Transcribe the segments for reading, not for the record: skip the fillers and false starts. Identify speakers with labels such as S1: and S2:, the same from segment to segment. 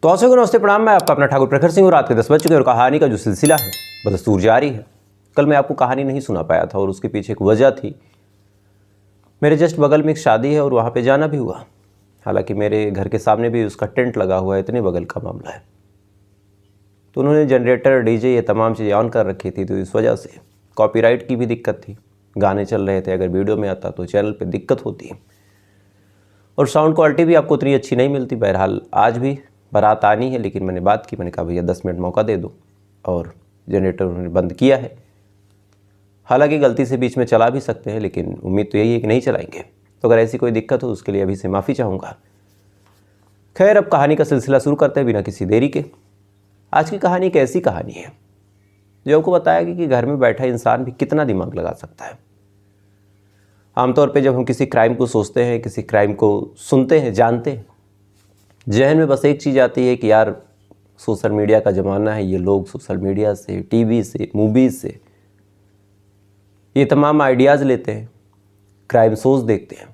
S1: तो आप सभी को नमस्ते प्रणाम। मैं आपका अपना ठाकुर प्रखर सिंह और रात के 10 बज चुके और कहानी का जो सिलसिला है बदस्तूर जारी है। कल मैं आपको कहानी नहीं सुना पाया था और उसके पीछे एक वजह थी। मेरे जस्ट बगल में एक शादी है और वहाँ पे जाना भी हुआ। हालांकि मेरे घर के सामने भी उसका टेंट लगा हुआ है, इतने बगल का मामला है। तो उन्होंने जनरेटर डीजे ये तमाम चीज़ें ऑन कर रखी थी, तो इस वजह से कॉपीराइट की भी दिक्कत थी। गाने चल रहे थे, अगर वीडियो में आता तो चैनल पर दिक्कत होती और साउंड क्वालिटी भी आपको उतनी अच्छी नहीं मिलती। बहरहाल आज भी बारात आनी है, लेकिन मैंने बात की, मैंने कहा भैया 10 मिनट मौका दे दो, और जनरेटर उन्होंने बंद किया है। हालांकि गलती से बीच में चला भी सकते हैं, लेकिन उम्मीद तो यही है कि नहीं चलाएंगे। तो अगर ऐसी कोई दिक्कत हो उसके लिए अभी से माफ़ी चाहूँगा। खैर, अब कहानी का सिलसिला शुरू करते हैं बिना किसी देरी के। आज की कहानी एक ऐसी कहानी है जो आपको बताएगी कि घर में बैठा इंसान भी कितना दिमाग लगा सकता है। आमतौर पे जब हम किसी क्राइम को सोचते हैं, किसी क्राइम को सुनते हैं, जानते हैं, जहन में बस एक चीज़ आती है कि यार सोशल मीडिया का ज़माना है, ये लोग सोशल मीडिया से, टीवी से, मूवीज़ से ये तमाम आइडियाज़ लेते हैं, क्राइम शोज़ देखते हैं,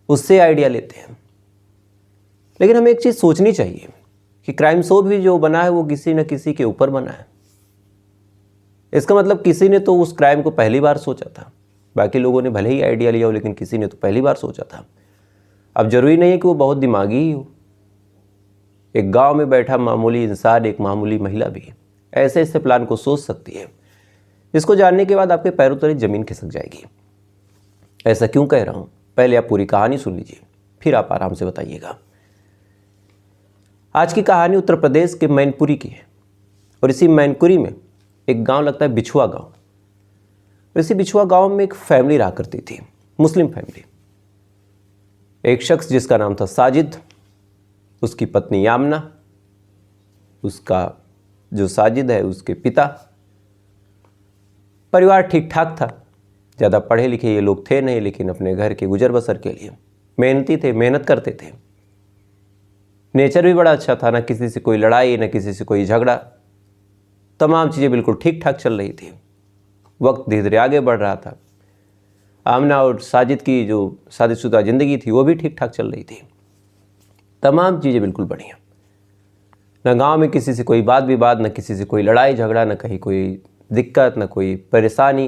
S1: उससे आइडिया लेते हैं। लेकिन हमें एक चीज़ सोचनी चाहिए कि क्राइम शो भी जो बना है वो किसी न किसी के ऊपर बना है। इसका मतलब किसी ने तो उस क्राइम को पहली बार सोचा था। बाकी लोगों ने भले ही आइडिया लिया हो, लेकिन किसी ने तो पहली बार सोचा था। अब जरूरी नहीं है कि वो बहुत दिमागी ही हो। एक गांव में बैठा मामूली इंसान, एक मामूली महिला भी ऐसे ऐसे प्लान को सोच सकती है। इसको जानने के बाद आपके पैरों तले जमीन खिसक जाएगी। ऐसा क्यों कह रहा हूं, पहले आप पूरी कहानी सुन लीजिए, फिर आप आराम से बताइएगा। आज की कहानी उत्तर प्रदेश के मैनपुरी की है और इसी मैनपुरी में एक गांव लगता है बिछुआ गांव। इसी बिछुआ गांव में एक फैमिली रहा करती थी, मुस्लिम फैमिली। एक शख्स जिसका नाम था साजिद, उसकी पत्नी यामना, उसका जो साजिद है उसके पिता। परिवार ठीक ठाक था, ज़्यादा पढ़े लिखे ये लोग थे नहीं, लेकिन अपने घर के गुजर बसर के लिए मेहनती थे, मेहनत करते थे। नेचर भी बड़ा अच्छा था, ना किसी से कोई लड़ाई, ना किसी से कोई झगड़ा। तमाम चीज़ें बिल्कुल ठीक ठाक चल रही थी। वक्त धीरे धीरे आगे बढ़ रहा था। आमना और साजिद की जो शादीशुदा ज़िंदगी थी वो भी ठीक ठाक चल रही थी। तमाम चीज़ें बिल्कुल बढ़िया। न गांव में किसी से कोई बात विवाद, न किसी से कोई लड़ाई झगड़ा, न कहीं कोई दिक्कत, न कोई परेशानी,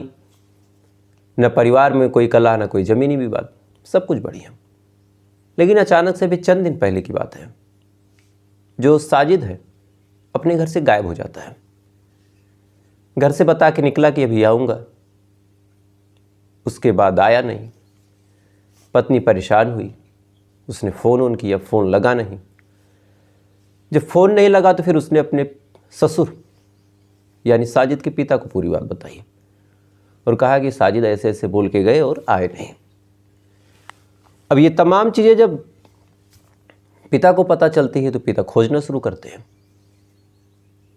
S1: न परिवार में कोई कलह, न कोई ज़मीनी विवाद, सब कुछ बढ़िया। लेकिन अचानक से भी चंद दिन पहले की बात है, जो साजिद है अपने घर से गायब हो जाता है। घर से बता के निकला कि अभी आऊँगा, उसके बाद आया नहीं। पत्नी परेशान हुई, उसने फ़ोन ऑन किया, फ़ोन लगा नहीं। जब फ़ोन नहीं लगा तो फिर उसने अपने ससुर यानी साजिद के पिता को पूरी बात बताई और कहा कि साजिद ऐसे ऐसे बोल के गए और आए नहीं। अब ये तमाम चीज़ें जब पिता को पता चलती है तो पिता खोजना शुरू करते हैं।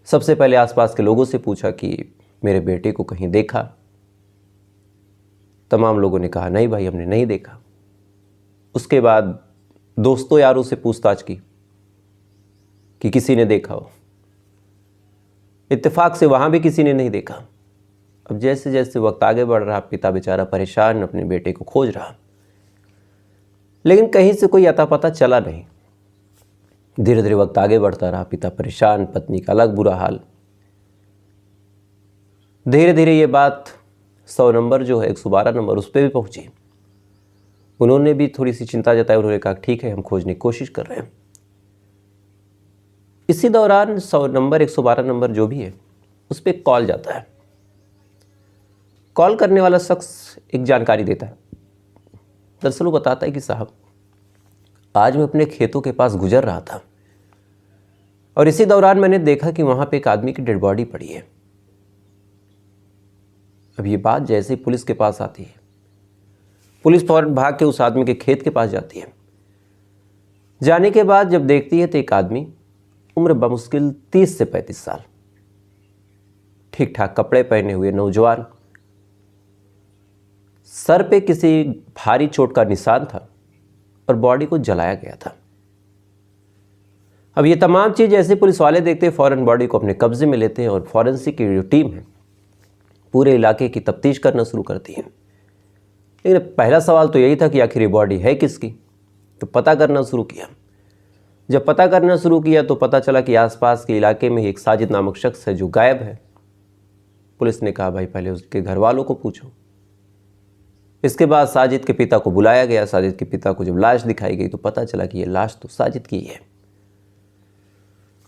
S1: सबसे पहले आसपास के लोगों से पूछा कि मेरे बेटे को कहीं देखा। तमाम लोगों ने कहा नहीं भाई, हमने नहीं देखा। उसके बाद दोस्तों यारों से पूछताछ की कि किसी ने देखा हो। इत्तेफाक से वहाँ भी किसी ने नहीं देखा। अब जैसे जैसे वक्त आगे बढ़ रहा, पिता बेचारा परेशान अपने बेटे को खोज रहा, लेकिन कहीं से कोई अता पता चला नहीं। धीरे धीरे वक्त आगे बढ़ता रहा, पिता परेशान, पत्नी का अलग बुरा हाल। धीरे धीरे ये बात 100 नंबर जो है, 112 नंबर, उस पर भी पहुंची। उन्होंने भी थोड़ी सी चिंता जताई। उन्होंने कहा ठीक है, हम खोजने की कोशिश कर रहे हैं। इसी दौरान 100 नंबर, 112 नंबर जो भी है, उस पर कॉल जाता है। कॉल करने वाला शख्स एक जानकारी देता है। दरअसल वो बताता है कि साहब, आज मैं अपने खेतों के पास गुजर रहा था और इसी दौरान मैंने देखा कि वहाँ पे एक आदमी की डेड बॉडी पड़ी है। अब ये बात जैसे ही पुलिस के पास आती है, पुलिस फौरन भाग के उस आदमी के खेत के पास जाती है। जाने के बाद जब देखती है तो एक आदमी उम्र बमुश्किल 30 से 35 साल, ठीक ठाक कपड़े पहने हुए नौजवान, सर पे किसी भारी चोट का निशान था और बॉडी को जलाया गया था। अब ये तमाम चीज़ जैसे पुलिस वाले देखते हैं, फौरन बॉडी को अपने कब्जे में लेते हैं और फॉरेंसिक की जो टीम है पूरे इलाके की तफ्तीश करना शुरू करती है। लेकिन पहला सवाल तो यही था कि आखिर ये बॉडी है किसकी, तो पता करना शुरू किया। जब पता करना शुरू किया तो पता चला कि आसपास के इलाके में एक साजिद नामक शख्स है जो गायब है। पुलिस ने कहा भाई पहले उसके घर वालों को पूछो। इसके बाद साजिद के पिता को बुलाया गया। साजिद के पिता को जब लाश दिखाई गई तो पता चला कि ये लाश तो साजिद की है।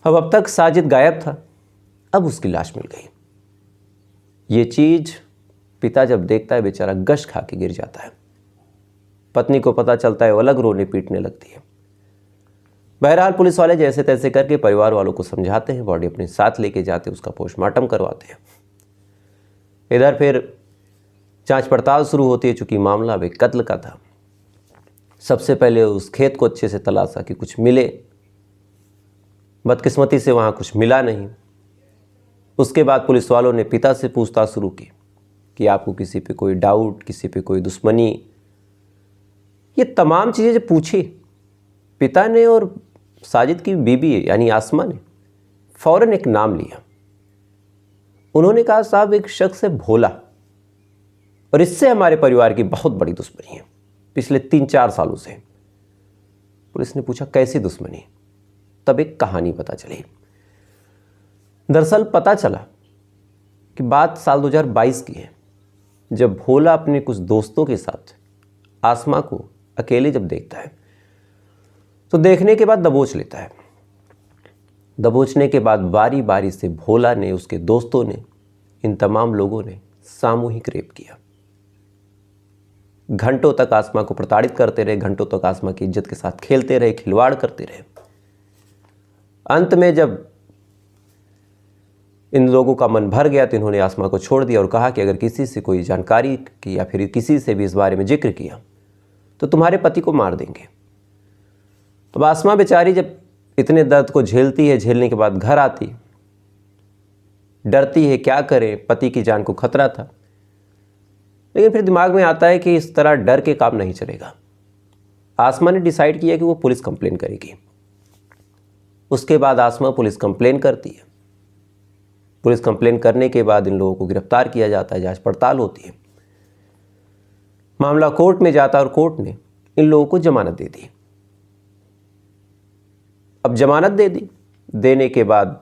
S1: अब तक साजिद गायब था, अब उसकी लाश मिल गई। ये चीज पिता जब देखता है बेचारा गश खा के गिर जाता है। पत्नी को पता चलता है, वो अलग रोने पीटने लगती है। बहरहाल पुलिस वाले जैसे तैसे करके परिवार वालों को समझाते हैं, बॉडी अपने साथ लेके जाते, उसका पोस्टमार्टम करवाते हैं। इधर फिर जांच पड़ताल शुरू होती है। चूंकि मामला अब एक कत्ल का था, सबसे पहले उस खेत को अच्छे से तलाशा कि कुछ मिले। बदकिस्मती से वहाँ कुछ मिला नहीं। उसके बाद पुलिस वालों ने पिता से पूछताछ शुरू की कि आपको किसी पे कोई डाउट, किसी पे कोई दुश्मनी, ये तमाम चीज़ें जब पूछी पिता ने और साजिद की बीबी यानी आसमा ने फौरन एक नाम लिया। उन्होंने कहा साहब एक शख्स है भोला, और इससे हमारे परिवार की बहुत बड़ी दुश्मनी है पिछले 3-4 सालों से। पुलिस ने पूछा कैसी दुश्मनी? तब एक कहानी पता चली। दरअसल पता चला कि बात साल 2022 की है, जब भोला अपने कुछ दोस्तों के साथ आसमा को अकेले जब देखता है तो देखने के बाद दबोच लेता है। दबोचने के बाद बारी बारी से भोला ने, उसके दोस्तों ने, इन तमाम लोगों ने सामूहिक रेप किया। घंटों तक आसमा को प्रताड़ित करते रहे, घंटों तक आसमा की इज्जत के साथ खेलते रहे, खिलवाड़ करते रहे। अंत में जब इन लोगों का मन भर गया तो इन्होंने आसमा को छोड़ दिया और कहा कि अगर किसी से कोई जानकारी की या फिर किसी से भी इस बारे में जिक्र किया तो तुम्हारे पति को मार देंगे। तो आसमा बेचारी जब इतने दर्द को झेलती है, झेलने के बाद घर आती, डरती है, क्या करे, पति की जान को खतरा था। लेकिन फिर दिमाग में आता है कि इस तरह डर के काम नहीं चलेगा। आसमा ने डिसाइड किया कि वो पुलिस कंप्लेन करेगी। उसके बाद आसमा पुलिस कंप्लेन करती है। पुलिस कंप्लेन करने के बाद इन लोगों को गिरफ्तार किया जाता है, जांच पड़ताल होती है, मामला कोर्ट में जाता है और कोर्ट ने इन लोगों को जमानत दे दी। अब जमानत दे दी, देने के बाद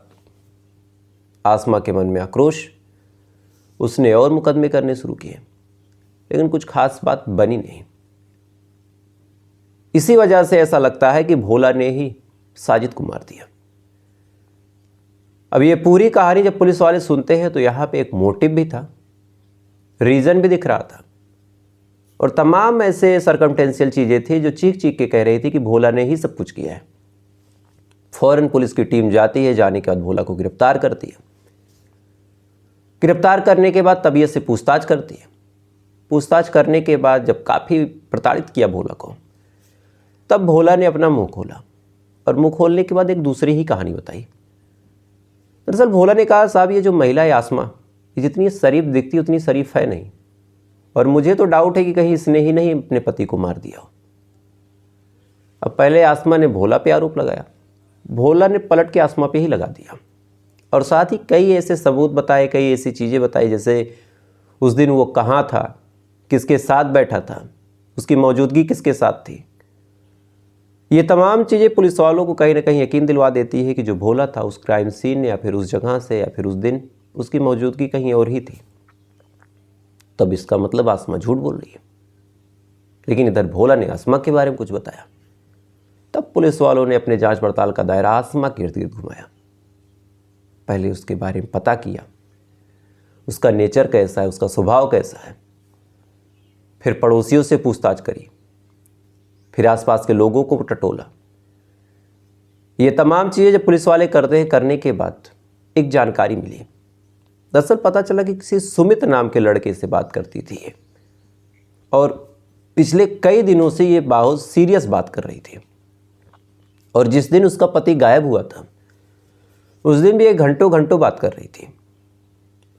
S1: आसमा के मन में आक्रोश, उसने और मुकदमे करने शुरू किए, लेकिन कुछ खास बात बनी नहीं। इसी वजह से ऐसा लगता है कि भोला ने ही साजिद को मार दिया। अब ये पूरी कहानी जब पुलिस वाले सुनते हैं तो यहाँ पे एक मोटिव भी था, रीजन भी दिख रहा था, और तमाम ऐसे सर्कमटेंशियल चीजें थी जो चीख चीख के कह रही थी कि भोला ने ही सब कुछ किया है। फौरन पुलिस की टीम जाती है, जाने के बाद भोला को गिरफ्तार करती है। गिरफ्तार करने के बाद तबीयत से पूछताछ करती है। पूछताछ करने के बाद जब काफ़ी प्रताड़ित किया भोला को, तब भोला ने अपना मुंह खोला, और मुंह खोलने के बाद एक दूसरी ही कहानी बताई। दरअसल भोला ने कहा साहब ये जो महिला है आसमा, ये जितनी शरीफ दिखती उतनी शरीफ है नहीं, और मुझे तो डाउट है कि कहीं इसने ही नहीं अपने पति को मार दिया हो। अब पहले आसमा ने भोला पे आरोप लगाया, भोला ने पलट के आसमा पे ही लगा दिया, और साथ ही कई ऐसे सबूत बताए, कई ऐसी चीज़ें बताई, जैसे उस दिन वो कहाँ था, किसके साथ बैठा था, उसकी मौजूदगी किसके साथ थी। ये तमाम चीज़ें पुलिस वालों को कहीं ना कहीं यकीन दिलवा देती है कि जो भोला था उस क्राइम सीन या फिर उस जगह से या फिर उस दिन उसकी मौजूदगी कहीं और ही थी। तब इसका मतलब आसमा झूठ बोल रही है। लेकिन इधर भोला ने आसमा के बारे में कुछ बताया। तब पुलिस वालों ने अपने जांच पड़ताल का दायरा आसमा के इर्द गिर्द घुमाया। पहले उसके बारे में पता किया, उसका नेचर कैसा है, उसका स्वभाव कैसा है। फिर पड़ोसियों से पूछताछ करी, फिर आसपास के लोगों को टटोला। ये तमाम चीज़ें जब पुलिस वाले करते हैं, करने के बाद एक जानकारी मिली। दरअसल पता चला कि किसी सुमित नाम के लड़के से बात करती थी ये, और पिछले कई दिनों से ये बहुत सीरियस बात कर रही थी। और जिस दिन उसका पति गायब हुआ था उस दिन भी ये घंटों घंटों बात कर रही थी।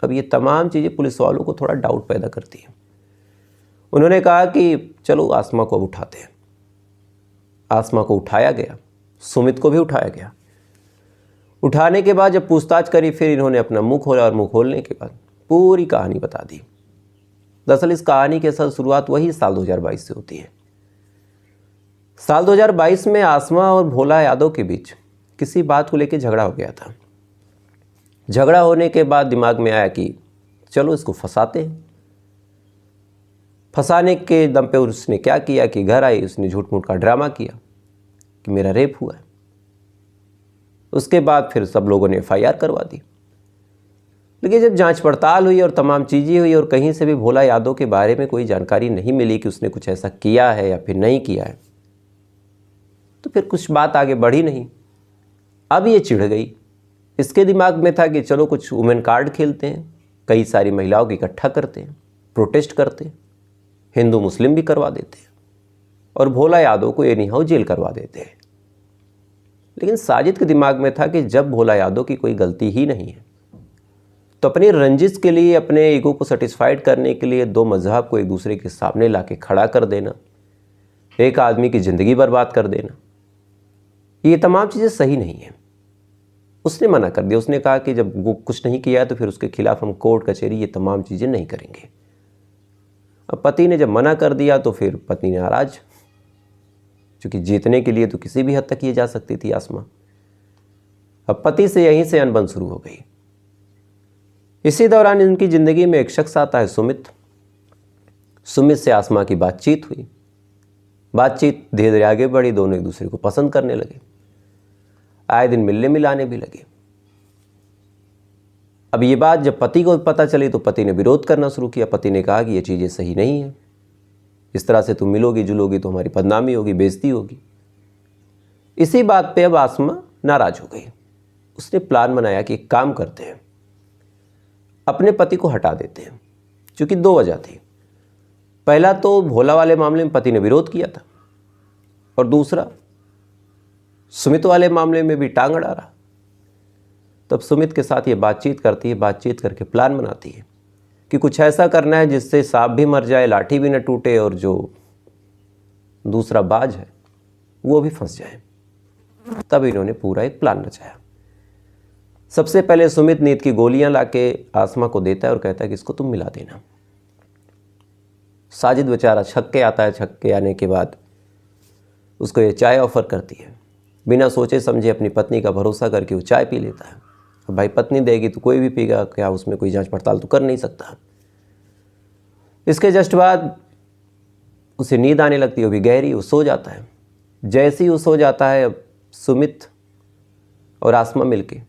S1: अब ये तमाम चीज़ें पुलिस वालों को थोड़ा डाउट पैदा करती हैं। उन्होंने कहा कि चलो आसमा को अब उठाते हैं। आसमा को उठाया गया, सुमित को भी उठाया गया। उठाने के बाद जब पूछताछ करी, फिर इन्होंने अपना मुंह खोला, और मुंह खोलने के बाद पूरी कहानी बता दी। दरअसल इस कहानी के साथ शुरुआत वही साल 2022 से होती है। साल 2022 में आसमा और भोला यादव के बीच किसी बात को लेकर झगड़ा हो गया था। झगड़ा होने के बाद दिमाग में आया कि चलो इसको फंसाते हैं। फंसाने के दम पे उसने क्या किया कि घर आई, उसने झूठ मूठ का ड्रामा किया कि मेरा रेप हुआ है। उसके बाद फिर सब लोगों ने FIR करवा दी। लेकिन जब जांच पड़ताल हुई और तमाम चीज़ें हुई और कहीं से भी भोला यादव के बारे में कोई जानकारी नहीं मिली कि उसने कुछ ऐसा किया है या फिर नहीं किया है, तो फिर कुछ बात आगे बढ़ी नहीं। अब ये चिढ़ गई। इसके दिमाग में था कि चलो कुछ वुमेन कार्ड खेलते हैं, कई सारी महिलाओं को इकट्ठा करते हैं, प्रोटेस्ट करते हैं, हिंदू मुस्लिम भी करवा देते हैं और भोला यादव को एनीहाउ जेल करवा देते हैं। लेकिन साजिद के दिमाग में था कि जब भोला यादव की कोई गलती ही नहीं है तो अपनी रंजिश के लिए, अपने ईगो को सेटिस्फाइड करने के लिए दो मजहब को एक दूसरे के सामने लाके खड़ा कर देना, एक आदमी की ज़िंदगी बर्बाद कर देना, ये तमाम चीज़ें सही नहीं है। उसने मना कर दिया। उसने कहा कि जब वो कुछ नहीं किया तो फिर उसके खिलाफ हम कोर्ट कचहरी ये तमाम चीज़ें नहीं करेंगे। अब पति ने जब मना कर दिया तो फिर पत्नी नाराज, क्योंकि जीतने के लिए तो किसी भी हद तक ये जा सकती थी आसमा। अब पति से यहीं से अनबन शुरू हो गई। इसी दौरान उनकी ज़िंदगी में एक शख्स आता है, सुमित। सुमित से आसमा की बातचीत हुई। बातचीत धीरे धीरे आगे बढ़ी, दोनों एक दूसरे को पसंद करने लगे, आए दिन मिलने मिलाने भी लगे। अब ये बात जब पति को पता चली तो पति ने विरोध करना शुरू किया। पति ने कहा कि ये चीज़ें सही नहीं है, इस तरह से तुम मिलोगी जुलोगी तो हमारी बदनामी होगी, बेइज्जती होगी। इसी बात पे अब आसमा नाराज हो गई। उसने प्लान बनाया कि एक काम करते हैं, अपने पति को हटा देते हैं। क्योंकि दो वजह थी। पहला तो भोला वाले मामले में पति ने विरोध किया था और दूसरा सुमित वाले मामले में भी टांग अड़ा रहा। तब सुमित के साथ ये बातचीत करती है, बातचीत करके प्लान बनाती है कि कुछ ऐसा करना है जिससे सांप भी मर जाए, लाठी भी न टूटे और जो दूसरा बाज है वो भी फंस जाए। तब इन्होंने पूरा एक प्लान रचाया। सबसे पहले सुमित नींद की गोलियां लाके आसमा को देता है और कहता है कि इसको तुम मिला देना। साजिद बेचारा छक्के आता है। छक्के आने के बाद उसको ये चाय ऑफर करती है। बिना सोचे समझे अपनी पत्नी का भरोसा करके वो चाय पी लेता है। अब भाई पत्नी देगी तो कोई भी पीगा, क्या उसमें कोई जांच पड़ताल तो कर नहीं सकता। इसके जस्ट बाद उसे नींद आने लगती है, वो भी गहरी, वो सो जाता है। जैसे ही वो सो जाता है, अब सुमित और आसमा मिलके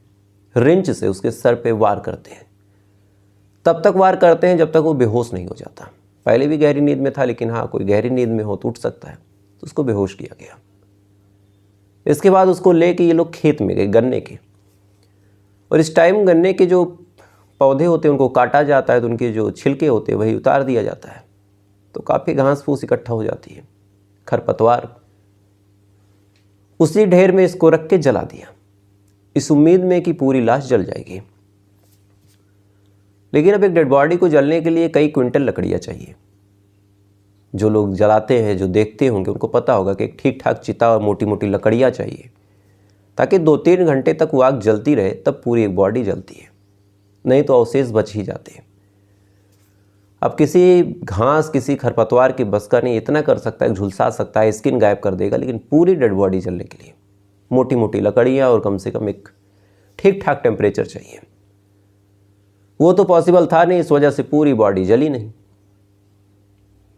S1: रिंच से उसके सर पे वार करते हैं। तब तक वार करते हैं जब तक वो बेहोश नहीं हो जाता। पहले भी गहरी नींद में था, लेकिन हाँ कोई गहरी नींद में हो तो उठ सकता है, तो उसको बेहोश किया गया। इसके बाद उसको लेके ये लोग खेत में गए गन्ने के, और इस टाइम गन्ने के जो पौधे होते हैं उनको काटा जाता है, तो उनके जो छिलके होते हैं वही उतार दिया जाता है। तो काफ़ी घास फूस इकट्ठा हो जाती है, खरपतवार। उसी ढेर में इसको रख के जला दिया, इस उम्मीद में कि पूरी लाश जल जाएगी। लेकिन अब एक डेड बॉडी को जलने के लिए कई क्विंटल लकड़ियाँ चाहिए। जो लोग जलाते हैं, जो देखते होंगे, उनको पता होगा कि एक ठीक ठाक चिता और मोटी मोटी लकड़ियाँ चाहिए, ताकि 2-3 घंटे तक वो आग जलती रहे, तब पूरी एक बॉडी जलती है। नहीं तो अवशेष बच ही जाते हैं। अब किसी घास, किसी खरपतवार की बस का नहीं, इतना कर सकता है, झुलसा सकता है, स्किन गायब कर देगा, लेकिन पूरी डेड बॉडी जलने के लिए मोटी मोटी लकड़ियाँ और कम से कम एक ठीक ठाक टेम्परेचर चाहिए। वो तो पॉसिबल था नहीं, इस वजह से पूरी बॉडी जली नहीं।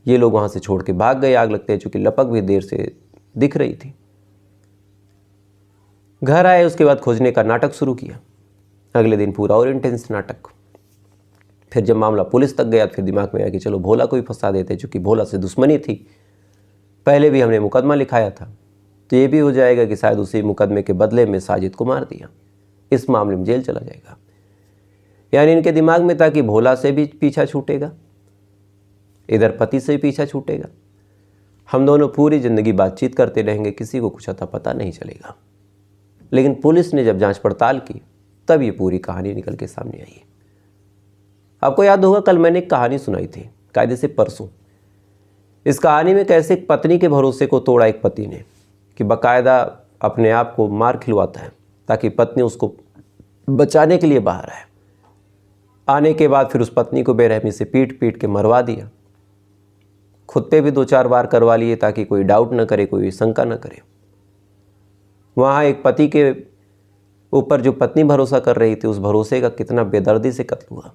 S1: ये लोग वहाँ से छोड़ के भाग गए आग लगते, चूँकि लपक भी देर से दिख रही थी। घर आए, उसके बाद खोजने का नाटक शुरू किया। अगले दिन पूरा और इंटेंस नाटक। फिर जब मामला पुलिस तक गया, फिर दिमाग में आया कि चलो भोला को भी फंसा देते, चूँकि भोला से दुश्मनी थी, पहले भी हमने मुकदमा लिखाया था, तो ये भी हो जाएगा कि शायद उसी मुकदमे के बदले में साजिद को मार दिया, इस मामले में जेल चला जाएगा। यानी इनके दिमाग में था कि भोला से भी पीछा छूटेगा, इधर पति से भी पीछा छूटेगा, हम दोनों पूरी ज़िंदगी बातचीत करते रहेंगे, किसी को कुछ अता पता नहीं चलेगा। लेकिन पुलिस ने जब जांच पड़ताल की, तब ये पूरी कहानी निकल के सामने आई। आपको याद होगा कल मैंने एक कहानी सुनाई थी, कायदे से परसों। इस कहानी में कैसे एक पत्नी के भरोसे को तोड़ा एक पति ने, कि बाकायदा अपने आप को मार खिलवाता है ताकि पत्नी उसको बचाने के लिए बाहर आए। आने के बाद फिर उस पत्नी को बेरहमी से पीट पीट के मरवा दिया, खुद पे भी 2-4 बार करवा लिए ताकि कोई डाउट ना करे, कोई शंका ना करे। वहाँ एक पति के ऊपर जो पत्नी भरोसा कर रही थी, उस भरोसे का कितना बेदर्दी से कत्ल हुआ।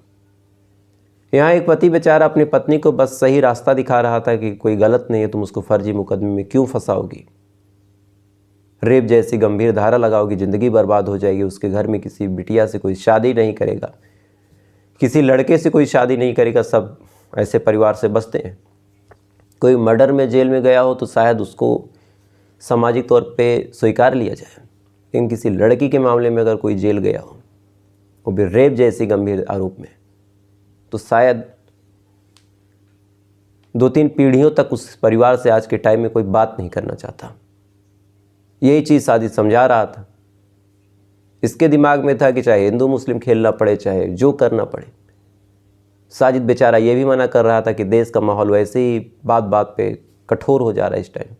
S1: यहाँ एक पति बेचारा अपनी पत्नी को बस सही रास्ता दिखा रहा था कि कोई गलत नहीं है, तुम उसको फर्जी मुकदमे में क्यों फंसाओगी, रेप जैसी गंभीर धारा लगाओगी, ज़िंदगी बर्बाद हो जाएगी। उसके घर में किसी बिटिया से कोई शादी नहीं करेगा, किसी लड़के से कोई शादी नहीं करेगा, सब ऐसे परिवार से बसते हैं। कोई मर्डर में जेल में गया हो तो शायद उसको सामाजिक तौर पे स्वीकार लिया जाए, लेकिन किसी लड़की के मामले में अगर कोई जेल गया हो, वो भी रेप जैसी गंभीर आरोप में, तो शायद 2-3 पीढ़ियों तक उस परिवार से आज के टाइम में कोई बात नहीं करना चाहता। यही चीज़ साजिद समझा रहा था। इसके दिमाग में था कि चाहे हिंदू मुस्लिम खेलना पड़े, चाहे जो करना पड़े। साजिद बेचारा ये भी मना कर रहा था कि देश का माहौल वैसे ही बात बात पे कठोर हो जा रहा है, इस टाइम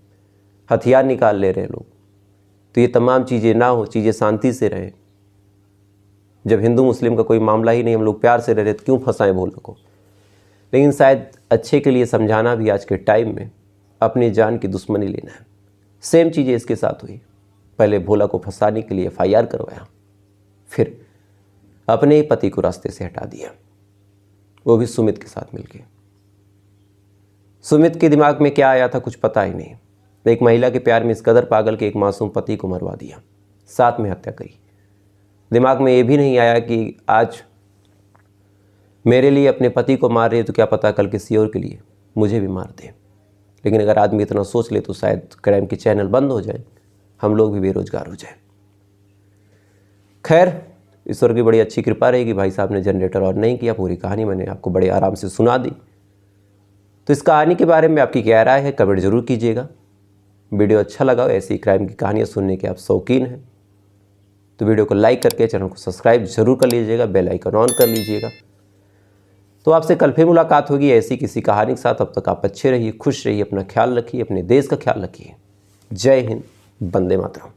S1: हथियार निकाल ले रहे हैं लोग, तो ये तमाम चीज़ें ना हो, चीज़ें शांति से रहें। जब हिंदू मुस्लिम का कोई मामला ही नहीं, हम लोग प्यार से रह रहे तो क्यों फंसाएं भोला को। लेकिन शायद अच्छे के लिए समझाना भी आज के टाइम में अपनी जान की दुश्मनी लेना है। सेम चीज़ें इसके साथ हुई। पहले भोला को फंसाने के लिए FIR करवाया, फिर अपने ही पति को रास्ते से हटा दिया, वो भी सुमित के साथ मिलके। सुमित के दिमाग में क्या आया था कुछ पता ही नहीं। एक महिला के प्यार में इस कदर पागल के एक मासूम पति को मरवा दिया, साथ में हत्या करी। दिमाग में ये भी नहीं आया कि आज मेरे लिए अपने पति को मार रही है तो क्या पता कल किसी और के लिए मुझे भी मार दे। लेकिन अगर आदमी इतना सोच ले तो शायद क्राइम के चैनल बंद हो जाए, हम लोग भी बेरोजगार हो जाए। खैर, ईश्वर की बड़ी अच्छी कृपा रहेगी, भाई साहब ने जनरेटर ऑन नहीं किया, पूरी कहानी मैंने आपको बड़े आराम से सुना दी। तो इस कहानी के बारे में आपकी क्या राय है कमेंट जरूर कीजिएगा। वीडियो अच्छा लगा, ऐसी क्राइम की कहानियाँ सुनने के आप शौकीन हैं तो वीडियो को लाइक करके चैनल को सब्सक्राइब जरूर कर लीजिएगा, बेल आइकन ऑन कर लीजिएगा। तो आपसे कल फिर मुलाकात होगी ऐसी किसी कहानी के साथ। तब तक आप अच्छे रहिए, खुश रहिए, अपना ख्याल रखिए, अपने देश का ख्याल रखिए। जय हिंद, वंदे मातरम।